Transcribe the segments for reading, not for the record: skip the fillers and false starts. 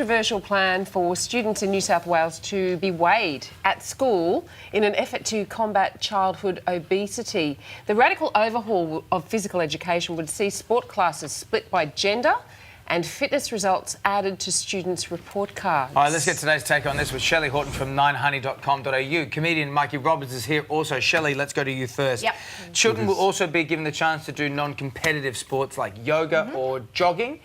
controversial plan for students in New South Wales to be weighed at school in an effort to combat childhood obesity. The radical overhaul of physical education would see sport classes split by gender and fitness results added to students' report cards. All right, let's get today's take on this with Shelly Horton from 9honey.com.au. Comedian Mikey Roberts is here also. Shelly, let's go to you first. Yep. Children will also be given the chance to do non-competitive sports like yoga or jogging.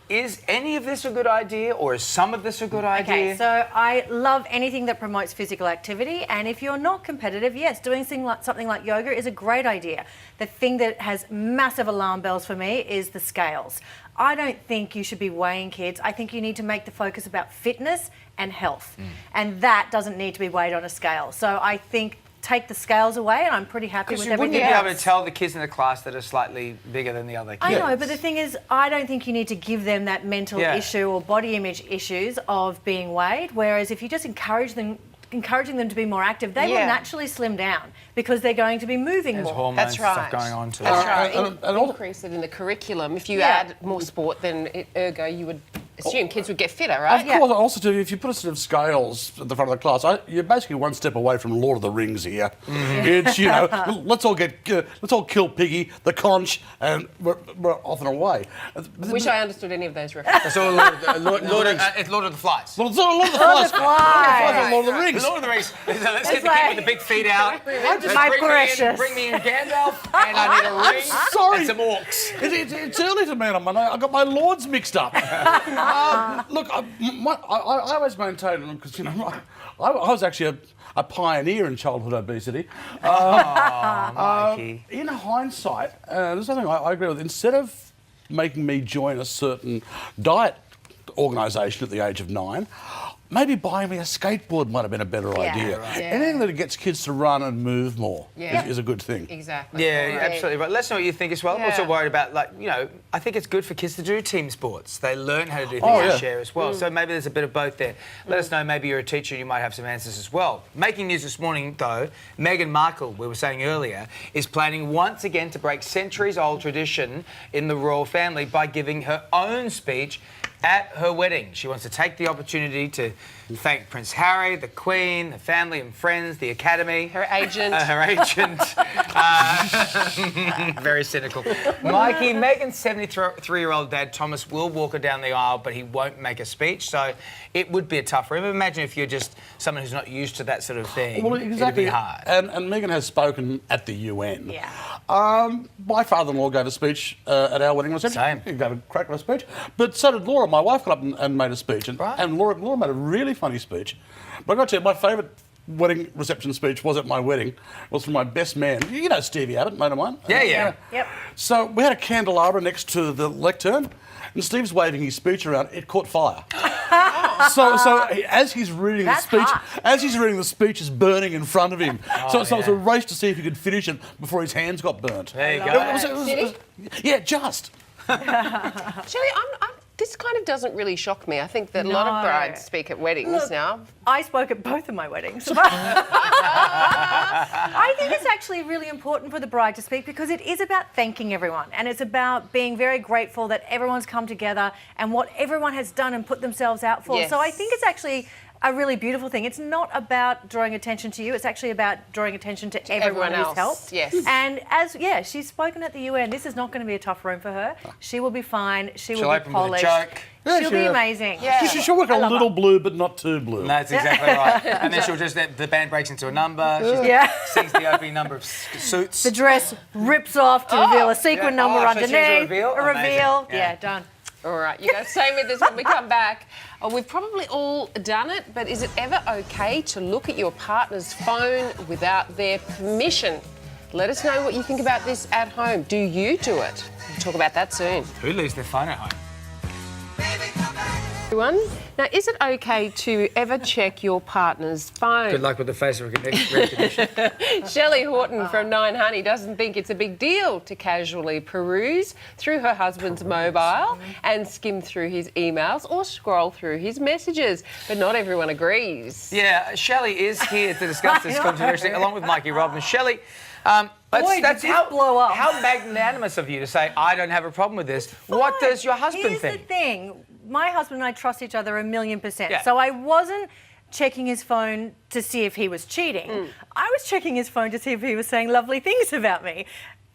Is any of this a good idea, or is some of this a good idea? Okay, so I love anything that promotes physical activity, and if you're not competitive, yes, doing something like yoga is a great idea. The thing that has massive alarm bells for me is the scales. I don't think you should be weighing kids. I think you need to make the focus about fitness and health, and that doesn't need to be weighed on a scale. So I think take the scales away, and I'm pretty happy with everything else. Wouldn't you be able to tell the kids in the class that are slightly bigger than the other kids? I know, but the thing is, I don't think you need to give them that mental issue or body image issues of being weighed, whereas if you just encouraging them to be more active, they will naturally slim down because they're going to be moving more. Hormones That's right. stuff going on too. That's right. And increase it in the curriculum. If you add more sport, then ergo you would assume kids would get fitter, right? Of course, also too, if you put a set of scales at the front of the class, you're basically one step away from Lord of the Rings here. It's, you know, let's all kill Piggy, the conch, and we're off and away. Wish I understood any of those references. It's all it's Lord of the Flies. Well, it's not Lord of the Flies. Lord of the Rings. Lord of the Rings. Let's get the kid with the big feet out. My precious. Bring me in Gandalf, and I need a ring and some orcs. It's early to me on Monday. I got my lords mixed up. Look, I always maintain, because you know, I was actually a pioneer in childhood obesity. Mikey. In hindsight, there's something I agree with. Instead of making me join a certain diet organisation at the age of 9, maybe buying me a skateboard might have been a better idea. Right. Anything that gets kids to run and move more is a good thing. Exactly. Yeah, absolutely right. Let us know what you think as well. I'm also worried about, like, you know, I think it's good for kids to do team sports. They learn how to do things and share as well. So maybe there's a bit of both there. Let us know. Maybe you're a teacher and you might have some answers as well. Making news this morning, though, Meghan Markle, we were saying earlier, is planning once again to break centuries-old tradition in the royal family by giving her own speech at her wedding. She wants to take the opportunity to thank Prince Harry, the Queen, the family and friends, the Academy. Her agent. Very cynical. Mikey, Meghan's 73-year-old dad, Thomas, will walk her down the aisle, but he won't make a speech, so it would be a tough for him. Imagine if you're just someone who's not used to that sort of thing. Well, exactly. It'd be hard. And Meghan has spoken at the UN. Yeah. My father-in-law gave a speech at our wedding reception. Same. He gave a cracker speech. But so did Laura. My wife got up and made a speech. And Laura made a really funny speech. But I got to tell you, my favourite wedding reception speech was at my wedding. Was from my best man. You know Stevie Abbott, mate of mine. Yeah. Yep. So we had a candelabra next to the lectern, and Steve's waving his speech around. It caught fire. So as he's reading the speech, is burning in front of him. So it was a race to see if he could finish it before his hands got burnt. There you go. Did he? Yeah, just. Shelley, this kind of doesn't really shock me. I think that a lot of brides speak at weddings now. I spoke at both of my weddings. I think it's actually really important for the bride to speak because it is about thanking everyone, and it's about being very grateful that everyone's come together and what everyone has done and put themselves out for. Yes. So I think it's actually a really beautiful thing. It's not about drawing attention to you, it's actually about drawing attention to everyone who's helped. Yes. And she's spoken at the UN. This is not going to be a tough room for her. She will be fine. She'll be open with a polished. joke. She'll be amazing. Yeah. She'll work a little blue, but not too blue. That's exactly right. And then she'll just, the band breaks into a number. She sings the opening number of Suits. The dress rips off to reveal a sequin number so underneath. she's a reveal? Yeah, done. All right, you guys stay with us when we come back. We've probably all done it, but is it ever okay to look at your partner's phone without their permission? Let us know what you think about this at home. Do you do it? We'll talk about that soon. Who leaves their phone at home? Everyone, now is it okay to ever check your partner's phone? Good luck with the face recognition. Shelley Horton from 9honey doesn't think it's a big deal to casually peruse through her husband's mobile and skim through his emails or scroll through his messages, but not everyone agrees. Yeah, Shelley is here to discuss this controversy along with Mikey Roberts. Shelley, that's how blow up. How magnanimous of you to say, I don't have a problem with this. What does your husband think? Here's the thing. my husband and I trust each other 1,000,000%. Yeah. So I wasn't checking his phone to see if he was cheating. I was checking his phone to see if he was saying lovely things about me.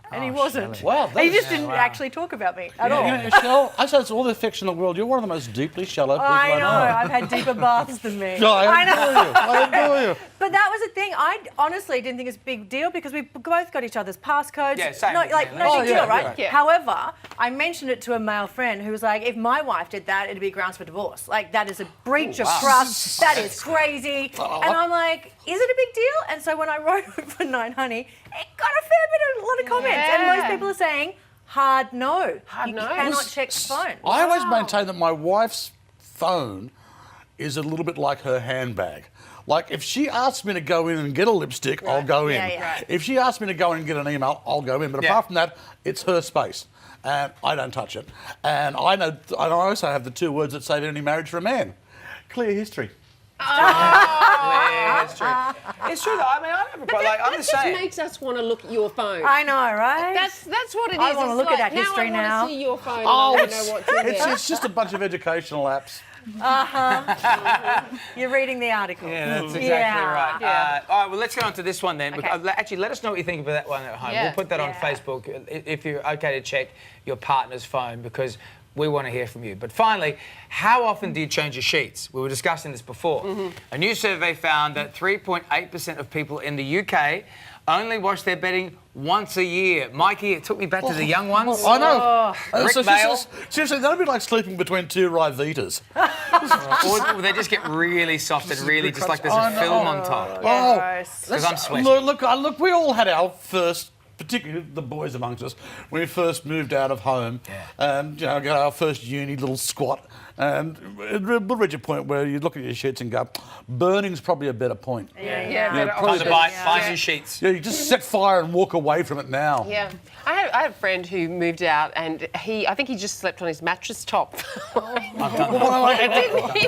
And he wasn't. Shelly. Wow, He just didn't actually talk about me at all. You know, Shell, I say it's all the affection in the world. You're one of the most deeply shallow people I know. I've had deeper baths than me. No, I know. I adore you. But that was the thing. I honestly didn't think it's a big deal because we both got each other's passcodes. Yeah, same. No, like, no Oh, big yeah, deal, right? yeah. However, I mentioned it to a male friend who was like, if my wife did that, it'd be grounds for divorce. Like, that is a breach of trust. That is crazy. And I'm like, is it a big deal? And so when I wrote it for Nine Honey, it got a lot of comments. And Yeah. most people are saying, hard no. Hard you no. cannot check the phone. I always maintain that my wife's phone is a little bit like her handbag. Like, if she asks me to go in and get a lipstick, I'll go in. Yeah, yeah. Right. If she asks me to go in and get an email, I'll go in. But Yeah. apart from that, it's her space. And I don't touch it. And I know, I also have the 2 words that save any marriage for a man. Clear history. Yeah, it's true. It's true though. I mean, I never quite like. I'm That just just saying. makes us want to look at your phone. I know, right? That's what it is. I wanna It's look at like, that history now. I now. want to see your phone. Oh, and I know what's in there. it's just a bunch of educational apps. You're reading the article. Yeah, that's exactly Yeah. right. Yeah. All right, well, let's get on to this one then. Okay. Actually, let us know what you think about that one at home. Yeah. We'll put that on Yeah. Facebook if you're okay to check your partner's phone because we want to hear from you. But finally, how often do you change your sheets? We were discussing this before. A new survey found that 3.8% of people in the UK only wash their bedding once a year. Mikey, it took me back to the young ones. I know. Rick So Mail. seriously, that'd be like sleeping between 2 Rivitas. Or they just get really soft and really just like there's a film on top. Gross. Because I'm sweating. Look, we all had our first, particularly the boys amongst us, when we first moved out of home, and got our first uni little squat, and it will reach a point where you look at your sheets and go, burning's probably a better point. Yeah, probably Time to better. buy some sheets. Yeah, you just set fire and walk away from it now. Yeah. I had a friend who moved out and I think he just slept on his mattress top. I've done that. He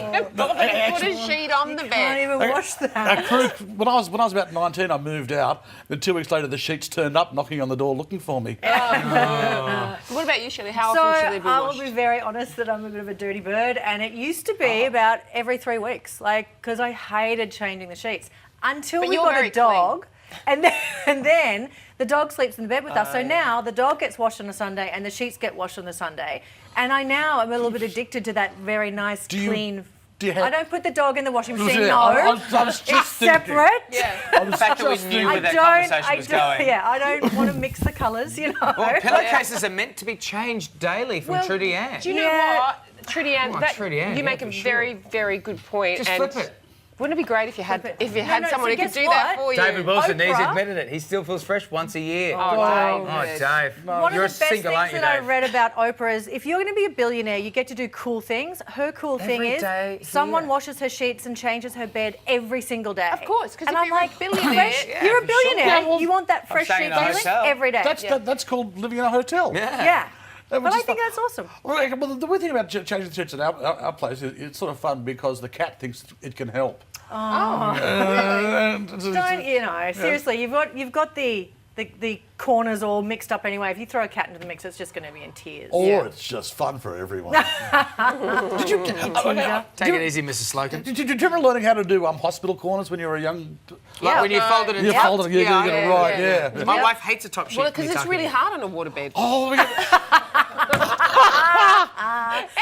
put a sheet on the Can't bed. even watch that. When I was about 19, I moved out. Then 2 weeks later, the sheets turned up, knocking on the door, looking for me. What about you, Shelley? How So often should they be I will washed? be very honest that I'm a bit of a dirty bird, and it used to be about every 3 weeks, because I hated changing the sheets until But we you're got very a dog, and then the dog sleeps in the bed with us. So now the dog gets washed on a Sunday, and the sheets get washed on the Sunday, and I now am a little bit addicted to that very nice, clean. I don't put the dog in the washing machine. Yeah, No, I was just it's thinking. separate. Yeah. The fact that we knew where that conversation was going. Yeah, I don't want to mix the colours, Well, pillowcases are meant to be changed daily from Trudy Ann. Do you know Yeah. what? Trudy Ann, Oh, Trudy Ann, you yeah, make a for sure. very, very good point. Just and flip it. Wouldn't it be great if you had Flip it. someone so who could guess do that what? for you? David Wilson, he's Oprah- admitted it. He still feels fresh once a year. Oh, Oh, David. Dave. One You're of a the best single, things aren't you, that I Dave? read about Oprah is if you're going to be a billionaire, you get to do cool things. Her cool thing Every is day someone here. washes her sheets and changes her bed every single day. Of course, 'cause and if I'm you're a like, billionaire- fresh- Yeah, you're a for sure. billionaire. Yeah, well, you want that fresh staying sheet in a feeling hotel. every day. That's called living in a hotel. yeah. Which But I is think fun. that's awesome. Well, the weird thing about changing the sheets in our place is it's sort of fun because the cat thinks it can help. Don't seriously? You've got the corners all mixed up anyway. If you throw a cat into the mix, it's just going to be in tears. Or it's just fun for everyone. Did you, Take it easy, Mrs. Slocum. did you ever learning how to do hospital corners when you were a young? Like when you folded it You up. folded it, right, yeah. My wife hates a top sheet. Well, because it's really hard on a waterbed. Oh,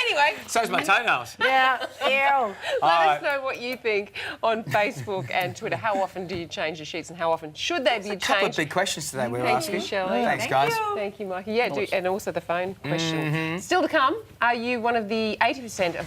Anyway, So's my toenails. Yeah. Ew. let us know what you think on Facebook and Twitter. How often do you change your sheets and how often should they be A couple of changed? big questions today we were Thank asking. you, Shelley. Thanks, Thank guys. you. Thank you, Mikey. Yeah, and also the phone question. Still to come, are you one of the 80% of